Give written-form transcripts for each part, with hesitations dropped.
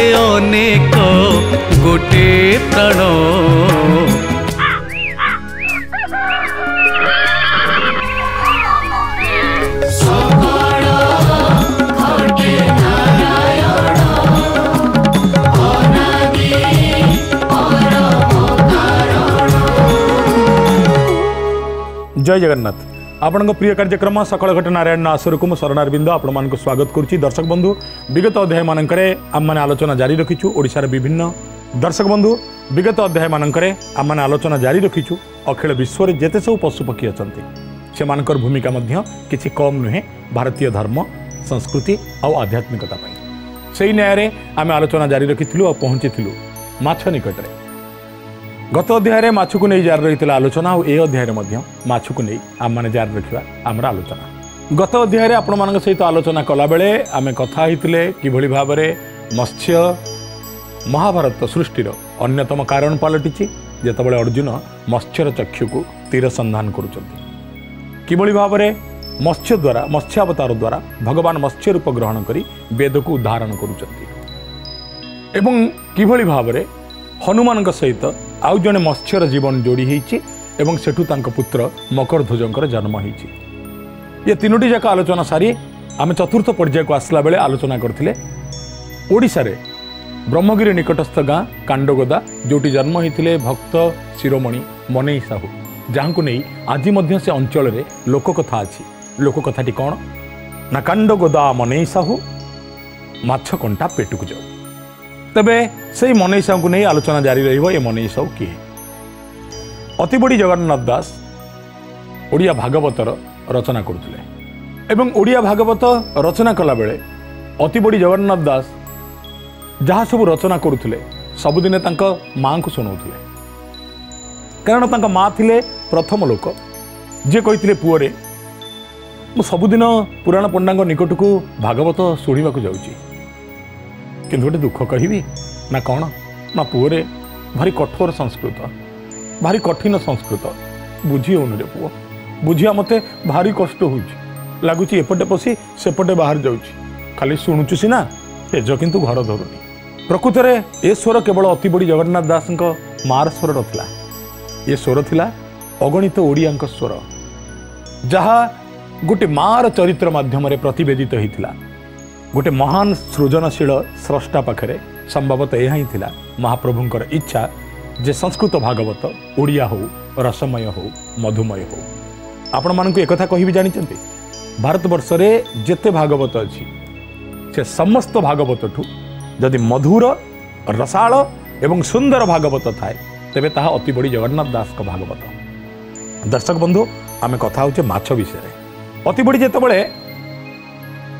अनेक गोटे प्राण जय जगन्नाथ। आपण प्रिय कार्यक्रम सकल घटना नारायण आसर को शरणारविंद आपण मान स्वागत करुच्ची। दर्शक बंधु विगत अध्याय मानक आम मैंने आलोचना जारी रखीचु। ओडिशार विभिन्न दर्शक बंधु विगत अध्याय मानक आम मैंने आलोचना जारी रखीचु। अखिल विश्व में जेते सब पशुपक्षी अच्छा से मानकर भूमिका किसी कम नुहे भारतीय धर्म संस्कृति और आध्यात्मिकता से न्याय आम आलोचना जारी रखी और पहुँची माछ निकट में। गत अध्याय माछ को नहीं जारी रही आलोचना और ये अध्याय माछ को नहीं आम मैंने जारी रखा आमर आलोचना। गत अध्याय आपण मान सहित आलोचना कला बेले आम कथा किभली भाव में मत्स्य महाभारत सृष्टिर अन्यतम कारण पलटि जितेबाला अर्जुन मत्स्यर चक्षु को तीर संधान करुँच भाव में मत्स्य द्वारा मत्स्यावतार द्वारा भगवान मत्स्य रूप ग्रहण करी वेद को उदाहरण करुँच किभली भाव में हनुमान सहित आउ जड़े मत्स्यर जीवन जोड़ी होती सेठू पुत्र मकर ध्वजंकर जन्म होती। ये तीनोटी जाक आलोचना सारी आम चतुर्थ पर्याय को आसला बेले आलोचना करथिले ओडिशा रे ब्रह्मगिरी निकटस्थ गाँ कांडगोदा जोटी जन्म होते भक्त शिरोमणि मनई साहू जहाँ को नहीं आज से अंचल रे लोककथा अच्छी। लोककथाटी कौन ना कांडगोदा मनई साहू माछ कंटा पेटुक जाऊ। तबे से मनई साहू को नहीं आलोचना जारी रही। मनई साहू किए अति बड़ी जगन्नाथ दास ओडिया भागवतर रचना करते एवं ओडिया भागवत रचना कला बेले अति बड़ी जगन्नाथ दास जहाँ सब रचना करुले सबुदिने माँ को शुणाउले कारण माँ थिले प्रथम लोक जे कही पुअरे मु सबुदिन पुराण पंडा निकट को भागवत शुणा जाऊँगी किंतु गोटे दुख कहि ना कौन ना पुअरे भारी कठोर संस्कृत भारी कठिन संस्कृत बुझी होनी रे पुओ बुझिया मते भारी कष्ट हो लगुच एपटे पशि सेपटे बाहर जाऊँगी खाली शुणुचु सीना तेज किंतु घर धरुनी। प्रकृत में ये स्वर केवल अति बड़ी जगन्नाथ दास मार स्वर नथिला ये स्वर थिला अगणित ओडिया स्वर जहा गोटे मार चरित्र माध्यम प्रतिवेदित होता गोटे महान सृजनशील स्रष्टा पाखरे संभवतः यह ही थिला महाप्रभुंकर इच्छा जे संस्कृत भागवत ओडिया हो रसमय हो मधुमय हो। आपण मानक एक कही भी जानिचंती भारत वर्ष रे जेते भागवत अच्छी से समस्त भागवत ठू जदि मधुर रसाल एवं सुंदर भागवत थाए तेबे ताहा अति बड़ी जगन्नाथ दास का भागवत। दर्शक बंधु आमे कथा होचे माछ विषय अति बड़ी जेतेबेले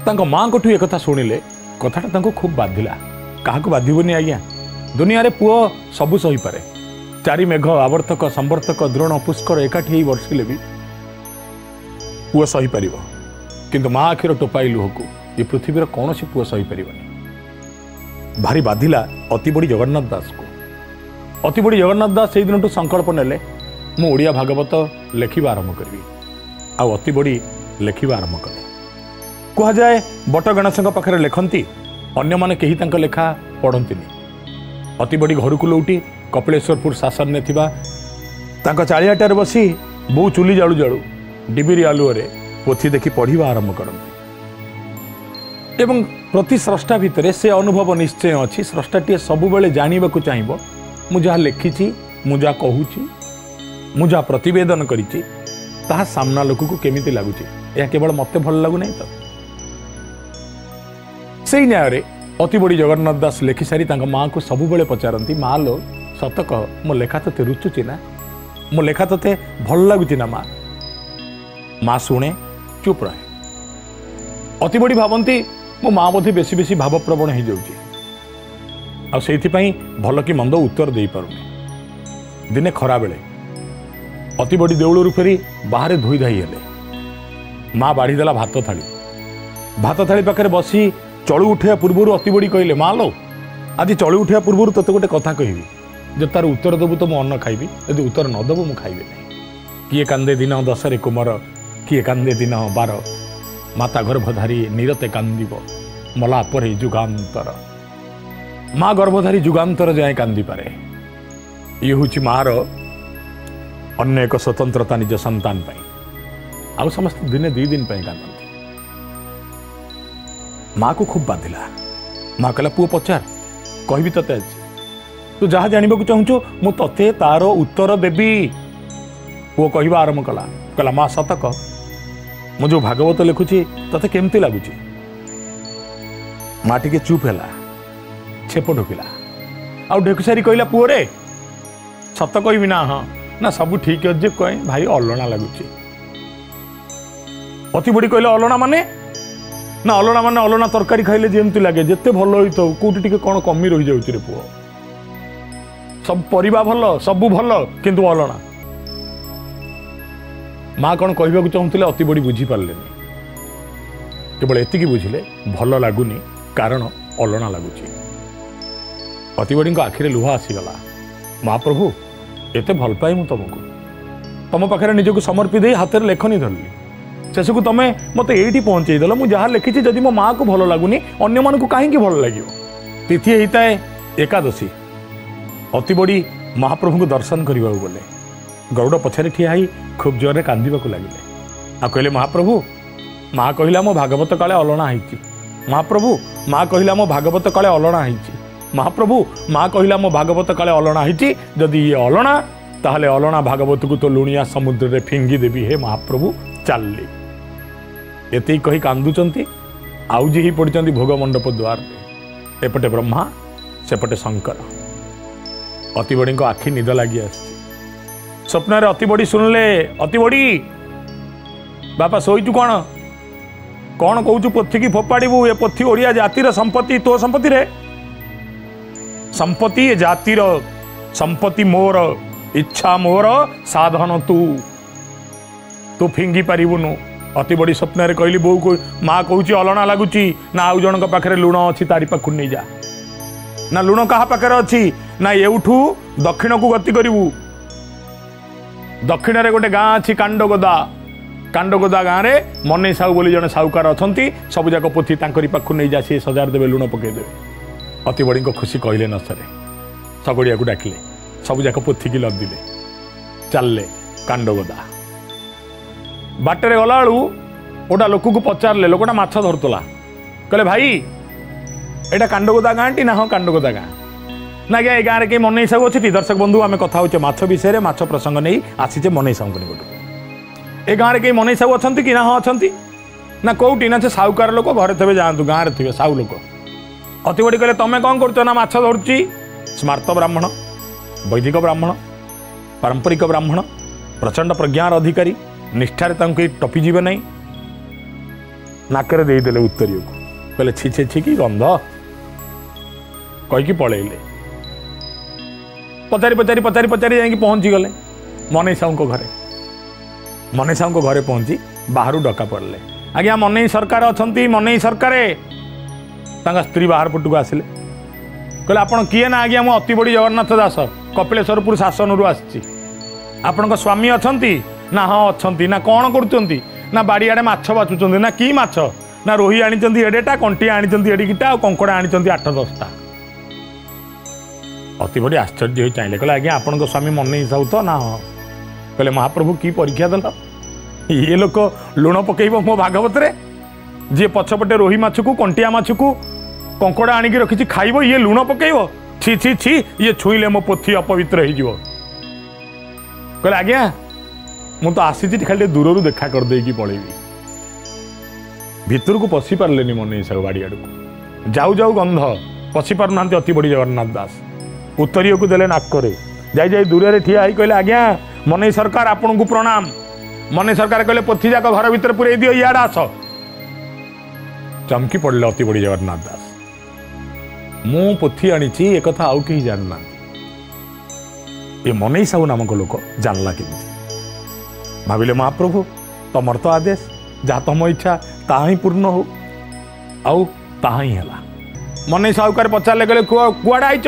तांको माँ को एक कथा शुणिले कथाटा तांको खूब बाधिला क्या बाधिबनी आज्ञा दुनिया रे पुओ सबु सही पारे चारि मेघ आवर्तक संवर्तक द्रोण पुष्कर एकाठी वर्षिले भी पुओ सही पार किंतु माँ आखिर टोपाई लुह को ये पृथ्वीर कौन सी पुओ सही पारनी भारी बाधिला अति बड़ी जगन्नाथ दास को। अति बड़ी जगन्नाथ दास से दिन संकल्प नेले मु ओडिया भागवत लेखिबा आरंभ करी आ अति बड़ी लेखिबा आरंभ कले कह जाए बट गणेश पाखे लेखती अन्य माने कहीं तांका लेखा पढ़ती अति बड़ी घर को लौटी कपिलेश्वरपुर शासन ने थिबा तांका चालियाटार बसी बो चुली जालू जालू डिबिरी आलुअरे पोथी देखी पढ़ा आरंभ करती एवं प्रति स्रष्टा भितर से अनुभव निश्चय अच्छी स्रष्टाटी सबुबले जानवा चाहिए मु जहाँ लिखी मु जहाँ कहूँ मु जहाँ प्रतिवेदन करिछि ताहा सामना लोक को केमिति लागुछि यह केवल मते भल लागु नहीं तो से न्याय अति बड़ी जगन्नाथ दास लेखि सारी माँ को सबुबले पचारती माँ लो सत कह मो लेखा ते रुचुची ना मो लेखा ते भल लगुच ना माँ माँ शुणे चुप रहे अति बड़ी भावती मो माँ बोधे बेसी बेसी भावप्रवण हो जाऊँगी भल कि मंद उत्तर दे पारुनी दिने खरा बेले अति बड़ी देउलू फेरी बाहर धोई धाई हेले माँ बाढ़ीदेला भात थाली पाखे बसी चलु उठा पूर्व अति बड़ी कहले माँ लो आज चलु उठा पूर्व तोते गोटे कथा कहबी जब तार उत्तर देबू तो मुझे अन्न खाइबी यदि उत्तर न देबू मुझे खाइबी नहीं। किए कांदे दिन दशरे कुमर किए कांदे दिन 12 माता गर्भधारी निरते कांदिब मला पर जुगांतर माँ गर्भधारी जुगांतर जाए कांदी पारे ये हूँ मार अन्य एक स्वतंत्रता निज संतान आउ समस्त दिने 2 दिन कांदती माँ को खूब बाधिला माँ कहला पुओ पचार कहबी तते आज तू जहाँ जानवाक चाहूँ मु तते तार उत्तर देवी पुओ कहवा आरंभ कला कहला माँ सत कह मु जो भागवत लिखुची तते केमती लगुच माँ टिके चुप है छेप ढोकिला आउ ढोकी सारी कहला पुओ रे सत कहबी ना हाँ ना सब ठीक अच्छे कह भाई अलणा लगुच अति बड़ी कहले अलणा माने ना अलणा माने अलणा तरकारी खाइले जेमती लगे जिते भल होता कौटी टिके कौन कमी रही जाऊँ रे पुओ सब परिबा भल सबू भल किंतु अलणा माँ कौन कहवाक चाहूले अति बड़ी बुझी पारे केवल एतिकी बुझिले भल लगुनि कारण अलणा लगुच अति बड़ी आखिरे लुह आसीगला महाप्रभु एते भल पाए मु तुमको तुम पाखे निजक समर्पी दे हाथ में लेखनी धरली शेष को तुम मत ये पहुंचेदेल मुझे जहाँ लिखी जदि मो माँ को भल लगुनि अन्य मानक कहीं भल लगे तिथि होता है एकादशी अति बड़ी महाप्रभु को दर्शन करने गले गरुड़ पछारे ठिया खूब जोर कांदीबा लगे आ कहले महाप्रभु माँ कहला मो भागवत काले अलणा होती महाप्रभु माँ कहला मो भागवत काले अलणा होती महाप्रभु माँ कहला मो भागवत काले अलणा होती जदि ये अलणा ताहले अलणा भागवत को तो लुणिया समुद्र रे फिंगी देवी हे महाप्रभु चलली एति कही कांदुचंती आउजी ही पड़चंती भोग मंडप द्वार रे एपटे ब्रह्मा सेपटे शंकर अति बड़ी को आखि निद लगी आसी स्वप्न रे अति बड़ी सुनले अति बड़ी बापा शोचु कौन कौन कहूँ पोथी की फोपाड़ू ये पोथी ओडिया जातिर संपत्ति तो संपत्ति रे संपत्ति ए जातिर संपत्ति मोर इच्छा मोर साधन तू फिंगी पारिबुनु अति बड़ी स्वप्न रे कहली बो को माँ कहूँ अलणा लगुच ना आउ जन पाखे लुण अच्छी तारी पाखु नहीं जा ना लुण क्या पाखे अच्छी ना एठू दक्षिण को गति करू दक्षिण रे गोटे गाँ अच्छी कांडगोदा गाँव में मनै साहू बोली जड़े साहूकार अच्छा सब जाक पोथी तांकरी पाखु नहीं जा सी सजार देवे लुण पकईदे अति बड़ी खुशी कहले न सरे सगड़िया को डाकिले सब जाक पोथी की लदिले चलले कांडगोदा बाटर गला बेलू गोटा लोक को पचारे लोकटा माछ धरुला कहले भाई एटा कांडगोदा गाँ टी ना हाँ कांडगोदा गाँ ना आज्ञा ये गाँव में कहीं मनै साहू अच्छी दर्शक बंधु आम कथा होचे माछ विषय माछ प्रसंग नहीं आसीचे मनै साहू निकट ए गाँव में कहीं मनै साहू अच्छा कि ना हाँ अच्छा ना कौटी ना से साहूकार लोक घरे थे जातु गाँव में थे साहू लोक अति बड़ी कहले तुम कौन कर ना माछ धरुची स्मार्त ब्राह्मण वैदिक ब्राह्मण पारंपरिक ब्राह्मण प्रचंड प्रज्ञार अधिकारी निष्ठार टपी जीवे नहीं नाकरे देदेले उत्तरी को कहले छी छी छी कि गंध कहीकि पलैले पचारि पचारि पचारि पचारि जाकि पहुँची गले मनै साहू घरे मनै साहू घरे पहुँची बाहर डका पड़े आज्ञा मनै सरकार अच्छा मनै सरकार स्त्री बाहर पटू आसिले कहले आपण किए ना आज्ञा मु अति बड़ी जगन्नाथ दास कपिलेश्वरपुर शासन रु आसी आपण स्वामी अच्छा ना हाँ अच्छा ना कौन कर ना बाड़ीआड़े माछ बाचुंट ना कि माछ ना रोही आनी एडेटा कंटिया आनी एडिकिटा और कंकड़ा आनी 8-10टा अति बड़ी आश्चर्य चाहिए कहले आज्ञा आपण स्वामी मनै साहू तो ना हाँ कहले महाप्रभु की परीक्षा देल ये लोक लुण पकेब मो भागवत रे जी पछपटे रोही माछ को कंटिया माछ को कंकड़ा आनिक रखी खाइब ये लुण पकेब छी छी छी ये छुईले मो पोथी अपवित्र हो कहले आज्ञा मु तो आसी खाली दूर देखा करदे पलैबी भितर को पशि पारे मनै साहू बाड़ी आड़ को जाऊ जाऊ गंध पशि पार ना अति बड़ी जगन्नाथ दास उत्तरी को देले नाकरे जाई दूर ठिया कहले आज्ञा मनै सरकार आपन को प्रणाम मनै सरकार कहले पोथी जाक घर भीतर पुरे दियो इयाड़ आस चमकी पड़े अति बड़ी जगन्नाथ दास मु पोथी आनी एक कथा आउ कहीं जानना ये मनै साहू नामक लोक जानला केमती भाविले महाप्रभु तमर तो आदेश जहाँ तुम इच्छा ता ही पूर्ण हो आउ ता ही है मनै साहूकार पचारे गले कुआड़े आईच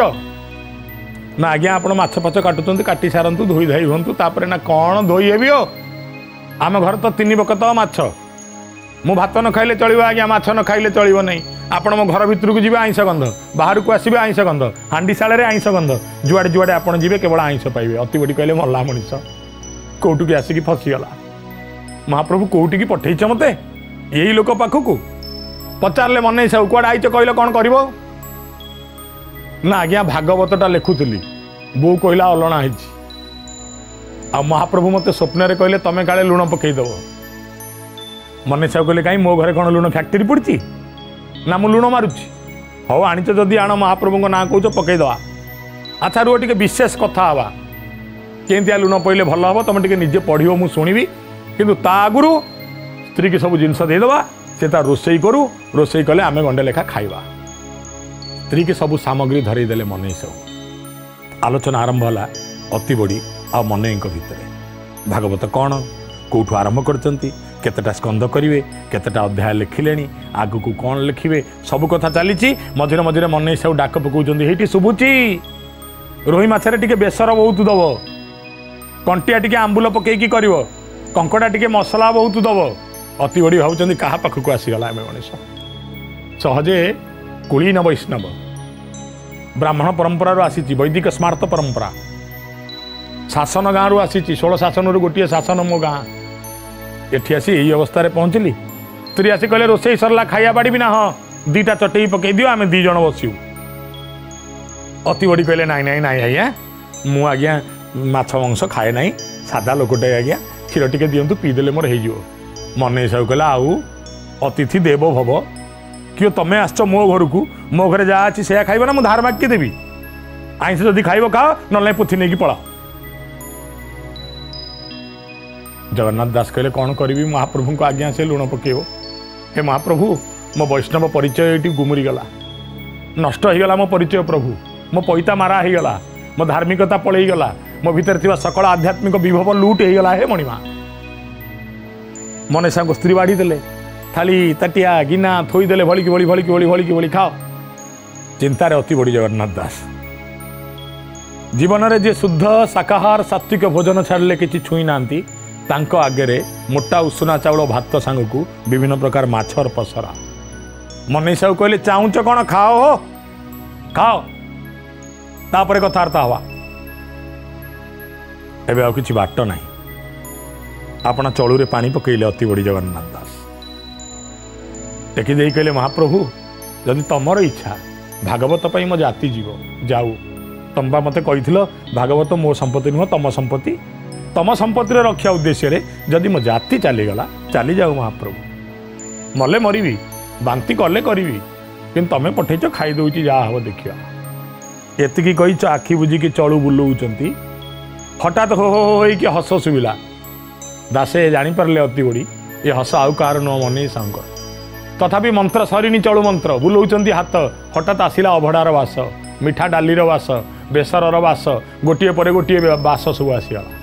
ना आज्ञा आप माछ फाछ काटुंट काटी सारतु धोई धाई हूँ तापर ना कौन धोई हेबी हो आम घर तो 3 बकत माछ मु भात न खाइले चलिबो आज्ञा माछ न खाइले चलिबो नहीं आपण मो घर भितर को जीवे आइंस गंध बाहर को आसीबे आइंस गंध हांडी साले रे आइंस गंध जुआड़े जुआड़े आपण जीवे केवल आइंस पाइबे अति बड़ी कहले मल्ला मनीष कोटु की आसिकी फसीगला महाप्रभु कोटि की पठेइछ मते यही लोक पाखकू पचारे मन सब कौन आईच कहल कौन कर ना आज्ञा भागवतटा लिखुली बो कहला अलणा आ महाप्रभु मत स्वप्न कहले तमें काले लुण पकईदेव मन सब कहले कहीं मो घरे कौन लुण फैक्ट्री पड़ी ना मु लुण मारुची हौ आणिच जदि आण महाप्रभु ना कौच पकईदवा अच्छा रुह टे विशेष कथा हवा केमतिया लुण पड़े भल हम तुम टे निजे पढ़ो मुझे शुणी किंतु ता आगुरु स्त्री की सब जिनस देदेवा से ता रोसई करू रोसई कले आमे गंडे लेखा खाइबा स्त्री की सब सामग्री धरई देले मन सब आलोचना आरंभ होला अति बड़ी आ मन भितर भागवत कौन कौठू आरंभ करचंती केतेटा स्कंद करिवे केतेटा अध्याय लिखिलेनी आगु को कौन लिखिवे सब कथा चलीची मझिरे मझिरे मन सब डाक पकाउचंती हेटी शुभुची रोही माछरे टिके बेसर बहुत दब कंटिया टिके आंबुल पकेकी करिवो कंकड़ा टिके मसला बहुत दब अति बड़ी भावुं क्या पाखक आसीगला आम मनीष सहजे कुलीन वैष्णव ब्राह्मण परंपरा आसी वैदिक स्मार्त परंपरा शासन गाँव आसी 16 शासन गोटे शासन मो गाँ एठी आसी यही अवस्था पहुँचली स्त्री आसी कहले रोसई सरला खाइया बाड़ी ना हाँ 2टा चटई पकई दियो आम 2 जण बसू अति बड़ी कहले नाई नाई नाई आज्ञा मु आज्ञा माछ मांस खाए ना सादा लोकटे आज्ञा क्षीर टिके दिंतु पीदेले मोर हो मन सब कहला आउ अतिथि देव भव क्यों तमें आसच मो घर को मो घरे जहाँ अच्छी से खाइब ना मुझे धार मागिके देवी आईस जदि खाइब खाओ ना पुथी नहीं पड़ा जगन्नाथ दास कहले कौन करी महाप्रभु को आज्ञा से लुण पकेब हे महाप्रभु मो वैष्णव परिचय ये गुमुरी गला नष्ट हो गला मो परिचय प्रभु मो पैता मारा हो गला मो धार्मिकता पलई गला मो भीतर थिबा सकल आध्यात्मिक विभव लुट हो गला हे मणिमा मन सा स्त्री बाढ़ी देले थाली ताटिया गिना थोईदेले भलिकी भली भलिकी भली भलिकी भली खाओ चिंतार अति बड़ी जगन्नाथ दास जीवन में जे शुद्ध शाकाहार सात्विक भोजन छाड़े कि छुई ना तांको आगे मोटा उषुना चाउल भात सांग को विभिन्न प्रकार माछर पसरा मन सब कहले चाहूच कौन खाओ हो खाओ तापर कथबार्ता हवा एबे आउ किछि बाट नाही आपण चलूरे पानी पकईले अति बड़ी जगन्नाथ दास टेकी दे कहले महाप्रभु जदि तमर इच्छा भागवत पई मो जाति जीव जाऊ तंबा मते कही भागवत मो संपत्ति नुह तम संपत्ति रक्षा उद्देश्य जदि मो जाति चलीगला चली जाऊ महाप्रभु मले मरबी बांती कले करी कि तमें पठेच खाई दौची जहाँ हम देखा एतिकी कही आखि बुझिकी चलू बुलाऊँच हठात हो कि हस शुविला दासे जानीपारे अति बड़ी ये हस आउ कार नुह मन सांकर तथापि मंत्र सरीनी चलू मंत्र बुलाऊँ हाथ हठात आसला अभड़ार बास मिठा डालीर बास बेसर बास गोटे पर गोटे बास सब आसीगला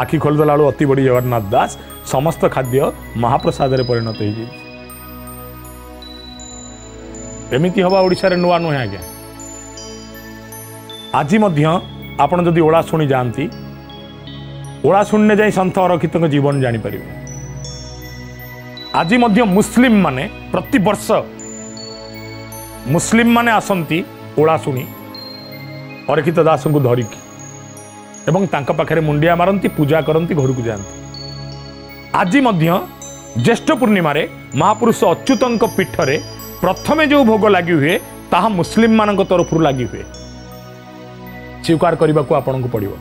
आखि खोलदेला बेलू अति बड़ी जगन्नाथ दास समस्त खाद्य महाप्रसाद परिणत हो एमती हवा ओडिशा रे नुआ नुहे आज्ञा आज आपण जदि ओला शुणी जाती ओला शुणने जाई सन्थ अरक्षित जीवन जानीपर आज मुस्लिम माने प्रति वर्ष मुस्लिम माने आसंती ओला शुणी अरक्षित दास को धरिकी एवं तांका पाखरे मुंडिया मारती पूजा करती घर को जाती आज ज्येष्ठ पूर्णिमा महापुरुष अच्युतंक पीठरे प्रथमे जो भोग लगी हुए ताहा मुस्लिम मान तरफ लगी हुए स्वीकार करने को आपन को पड़ो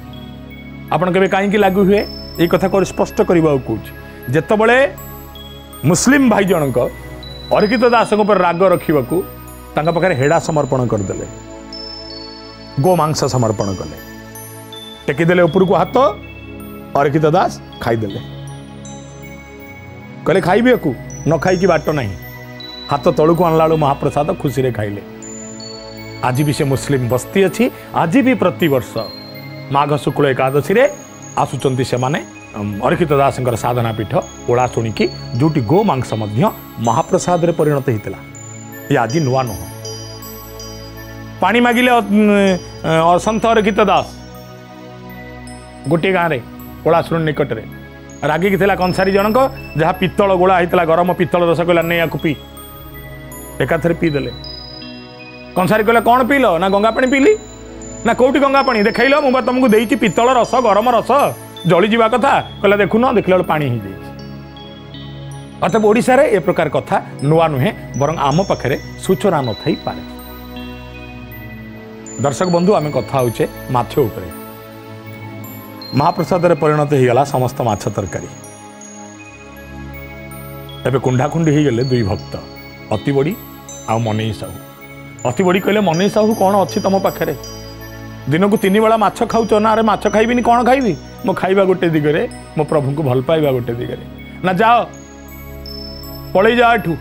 आपन के कहीं लागू हुए ये कथा को स्पष्ट करने कौच जितेबले मुस्लिम भाई जनक अरक्षित दास पर राग रखा पाखे हेड़ा समर्पण करदे गोमांस समर्पण कले टेकीदेले ऊपर को हाथ अरक्षित दास खाईदेले कहले खाइबे को न खाई बाट नहीं हाथ तलू को आणला महाप्रसाद खुशी रे खाइले आज भी से मुस्लिम बस्ती अच्छी आज भी प्रति वर्ष माघ शुक्ल एकादशी रे आसुचंती से माने अरक्षित दास साधना पीठ ओला शुणिकी जोटी गोमांस महाप्रसाद रे परिणत होता ये आज नुआ नुह पानी मागिले असंथ अरक्षित दास गोटे गाँव में ओला शुणी निकट में रागिकी थिला कंसारी जनक जहाँ पित्तल गोला होता गरम पित्तल रस कहला नहीं या पी एकाथरे पीदेले कंसारी कहला कौन पील ना गंगा पानी पीली ना कौटी गंगा पानी देखल मुझे तुमको देती पित्तल रस गरम रस जली जावा कथा कहला देखुन देखला पानी ही जाइए अतएव ओडिशा रे ए प्रकार कथा नुआ नुहे बरं आम पाखे सूचना न थई पारे। दर्शक बंधु आम कथा होचे माछ उपरे महाप्रसाद रे परिणत हो गला समस्त माछ तरकारी एबे कुंडाकुंडी हो गले दुई भक्त अति बड़ी आ मनई साहू। अति बड़ी कहले मनई साहू कौन अच्छी तुम पाखे दिन को 3 बेला माछ खाऊच ना अरे माछ खाइबिनी कौन खाइबी मो खाइबा गोटे दिगरे मो प्रभु को भल पाइबा गोटे दिगरे ना जाओ पलि जा एठू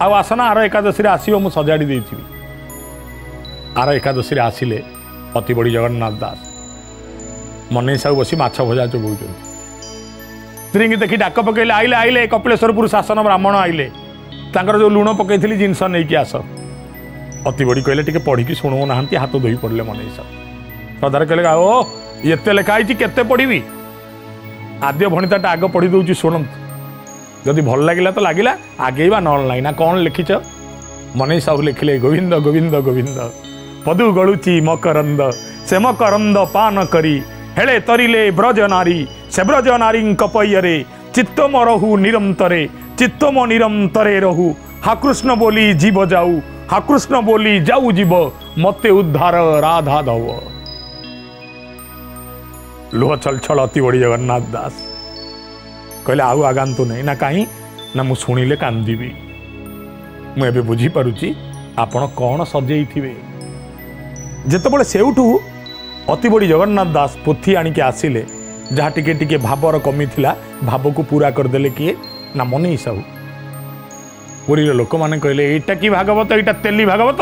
आसना आर एकादशी आसो मु सजाड़ी देथिबी। आर एकादशी आसिले अति बड़ी जगन्नाथ दास मनई साहू बसी माछ भजा चोगौ स्त्री की देखी डाक पकड़े आइले आइले कपिलेश्वरपुर शासन ब्राह्मण आइले तांकर जो लुण पकई जिनस नहीं कि आस अति बड़ी कहले टिके पढ़ी शुणु ना हाथ धोई पड़े मनई साहू श्रद्धार कहले ओ ये लिखाई केते पढ़ी आद्य भणिताटा आग पढ़ी दूची शुणु जदि भल लगिला तो लगिला आगेवा ना ना कौन लिखिच मनई साहू लिखिले गोविंद गोविंद गोविंद पदु गलुची मकरंद से मकरंद पान करी हेले तरिले ब्रज नारी से ब्रज नारी कपैयरे चित्तम रहु निरंतरे चित्तम निरंतरे रहु हाकृष्ण बोली जीव जाऊ हाकृष्ण बोली जाऊ जीव मते उद्धार राधा धव। लुह छल छल अति बड़ी जगन्नाथ दास कहले आउ आगांतु नहीं ना कहीं ना मु शुणिले कांदीबी मुझे बुझीपारुची आपण कौन सजे जितेबाला सेउठू अति बड़ी जगन्नाथ दास पोथी आणिक आसिले जहाँ टिके टिके भावर कमी थिला भाव को पूरा करदेले किए ना मनई साहू। पुरी लोक मैंने कहले एटा कि भागवत एटा तेली भागवत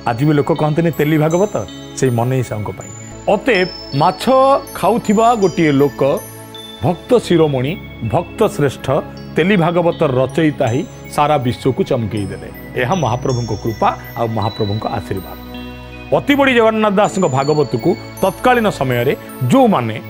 आज भी लोक कहते तेली भागवत से मनई साहू अतएव माछ खाऊथिबा गोटे लोक भक्त शिरोमणि भक्त श्रेष्ठ तेली भागवत रचयिता ही सारा विश्व को चमकई देले। यह महाप्रभु को कृपा और महाप्रभु को आशीर्वाद। अति बड़ी जगन्नाथ दास भागवत को तत्कालीन समय रे जो माने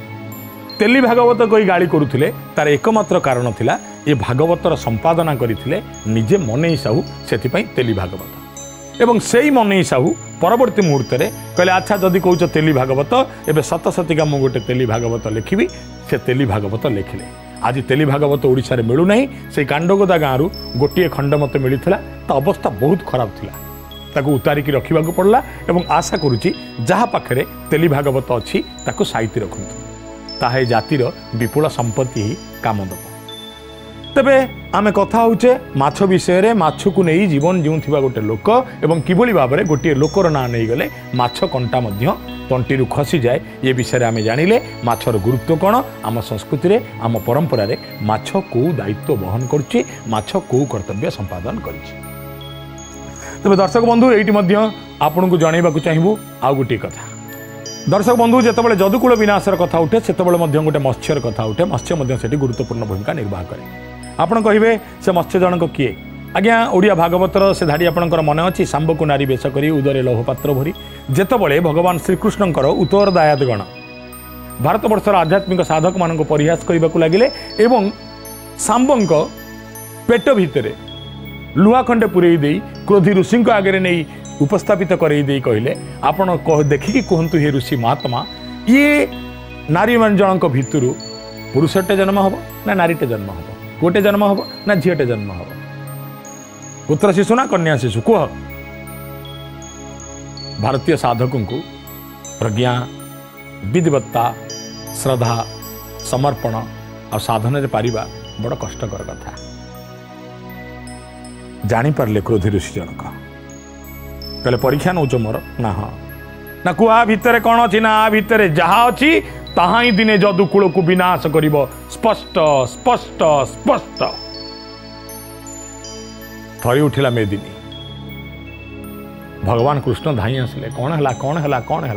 तेली भागवत कोई गाड़ी करुथिले तार एकमात्र कारण थिला ये भागवतर संपादना करथिले निजे मनई साहू सेथिपई तेली भागवत एवं सेई मनई साहू परवर्ती मुहूर्त रे कहले अच्छा जदि कहउछ तेली भागवत एबे सत सतिका मु गोटे तेली भागवत लिखिबी से तेली भागवत लिखिले। आज तेली भागवत ओडिशा रे मिलु नहीं से कांडगोदा गाँव गोटे खंड मत मिलता तो अवस्था बहुत खराब थिला ताको उतारिकी रखा पड़ला एवं आशा करुच्ची जहाँ पाखे तेली भागवत अच्छी ताको साइती रखु ताहे जातिर विपुल संपत्ति ही काम दब। तेबे आमे कथा होचे माछ विषय माछ को नहीं जीवन जीउथिबा गोटे लोक एवं किभली भाव में गोटे लोकर ना नहीं गले माछ कंटा मध्य तंटी खसी जाए ये विषय आमे जानिले माछर गुरुत्व कौन आम संस्कृति रे आम परंपरा रे माछ को दायित्व बहन करुच्ची माछ को कर्तव्य संपादन करुच्ची। तेज दर्शक बंधु ये आपन को जनइबा चाहबू आउ गोटे कथा। दर्शक बंधु जितेबाला जदुकूल विनाशर कथा उठे से गोटे मत्स्यर कथा उठे मत्स्य से गुरुत्वपूर्ण भूमिका निर्वाह करे। आपड़ कहे से मत्स्य जनक किए आज्ञा ओडिया भागवतर से धाड़ी आपंकर मन अच्छी सांब को नारी बेश कर उदरे लौहपात्र भरी जितेबाला भगवान श्रीकृष्णकर उत्तरदायातगण भारत वर्षर आध्यात्मिक साधक मान परिहास करने को लगिले एवं सांबक पेट भितर लुहा खंडे पुरई दे क्रोधी ऋषि आगे नहीं उपस्थापित करई कहले आपण देखिकी कहतु हे ऋषि महात्मा ये नारी मान जनक भितर पुरुषटे जन्म हम ना नारीटे जन्म हम पुटे जन्म हम ना झीटे जन्म हम पुत्र शिशु ना कन्या शिशु कह। भारतीय साधकों को प्रज्ञा विधिवत्ता श्रद्धा समर्पण और साधन रे पारिबा बड़ कष्टकर कथा जापारे क्रोधी ऋषि जनक कहले परीक्षा नौच मोर ना हाँ ना कुआ भितर कौन अच्छी ना आ भितर जहाँ अच्छी ताहा ही दिने जदुकूल को विनाश करिब स्पष्ट स्पष्ट स्पष्ट। थरी उठिला मेदिनी भगवान कृष्ण धाई आसिले कौन है कौन है कौन है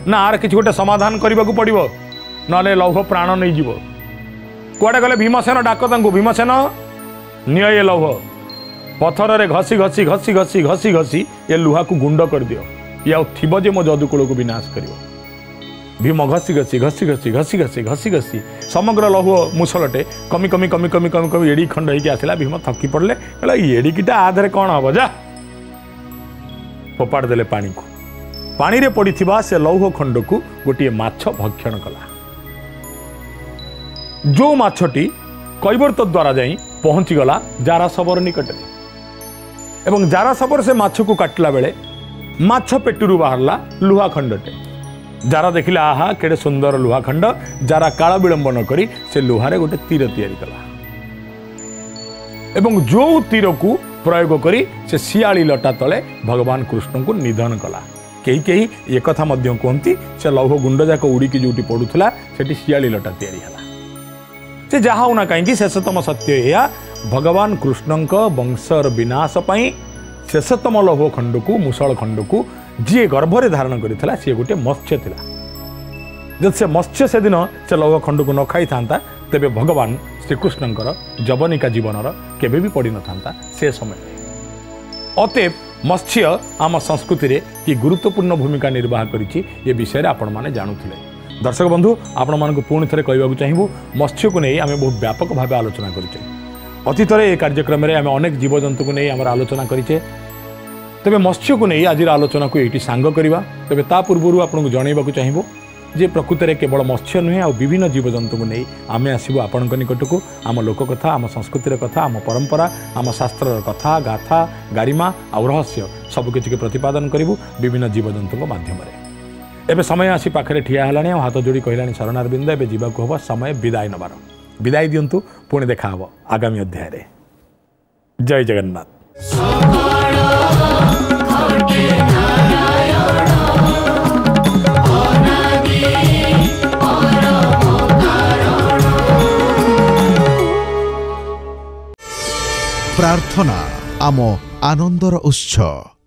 ना आर किसी गोटे समाधान करने को पड़ो ना लौह प्राण नहीं जीव कुआडे गले भीमसेन डाक तांको भीमसेन निय ये लौह पथर रे घसी घसी घसी घसी घसी घसी ये लुहा को गुंड कर दियो या थिब जे मो जदुकूल को विनाश करियो भीम घसी घसी घसी घसी घसी घसी घसी घसी समग्र लौह मुसलटे कमी कमी कमी कमी कमी कमी एड़ी खंड होगी आसला। भीम थकी पड़े कहला एड़िकीटा आधे कौन हम जा फोपाड़ देले पानी को। पानी रे पड़ी से लौह खंड को गोटे माछ भक्षण कला। जो माछटी कैवर्त द्वारा जाई पहुंची गला जारा सबर निकट एवं जारा सबर से माछ को काटला बेले माछ पेटरू बाहरला लुहा खंडटे। जारा देखिला आहा केड़े सुंदर लुहा खंड। जारा काल विलंब न करी से लुहारे गोटे तीर तैयारी कला एवं जो तीर को प्रयोग करी से शियाली लटा तले भगवान कृष्ण को निधन कला। कई कई एक कथा मध्य कहती से लौह गुंड जाक उड़ीकी जोटी पड़ूला से शियाली लटा तैयारी है। से जहाँ होना कहीं शेषतम सत्य या भगवान कृष्णक वंशर विनाश पाई शेषतम लौह खंड को मुसल खंड को जी गर्भरे धारण करता सी गोटे मत्स्य थिला। जब से मत्स्य से दिन से लौह खंड को न खाई था तेबे भगवान श्रीकृष्णकर जवनिका जीवनर केबे भी पड़ी न था से समय। अतएव मत्स्य आम संस्कृति रे कि गुरुत्वपूर्ण भूमिका निर्वाह करिछि ये विषय आपण माने जानुथिले। दर्शक बंधु आपण मानक पुणी थे कहवाक चाहिए मत्स्य को नहीं आम बहुत व्यापक भाव आलोचना करें। अतीत ये कार्यक्रम में आम अनेक जीवजंतु को नहीं आम आलोचना करें। तेरे मत्स्य को नहीं आज आलोचना को ये सांग करवा। तेरे ता पूर्व आपको जनवाक चाहिए जे प्रकृत में केवल मत्स्य नुहे आ विभिन्न जीवजंतु को नहीं आम आसबू आपण निकट को आम लोक कथा आम संस्कृतिर कथा आम परंपरा आम शास्त्र कथा गाथा गारिमा आ रहस्य सबकि के प्रतिपादन करूँ विभिन्न जीवजंतु माध्यम। एबे समय आसी पाखे ठिया है हाथ जोड़ी कहलानी शरणारविंद एबे जीवाक हम समय विदाय नबार। विदाय दिंतु पुणी देखा हम आगामी अध्याय। जय जगन्नाथ। प्रार्थना आम आनंदर उत्सव।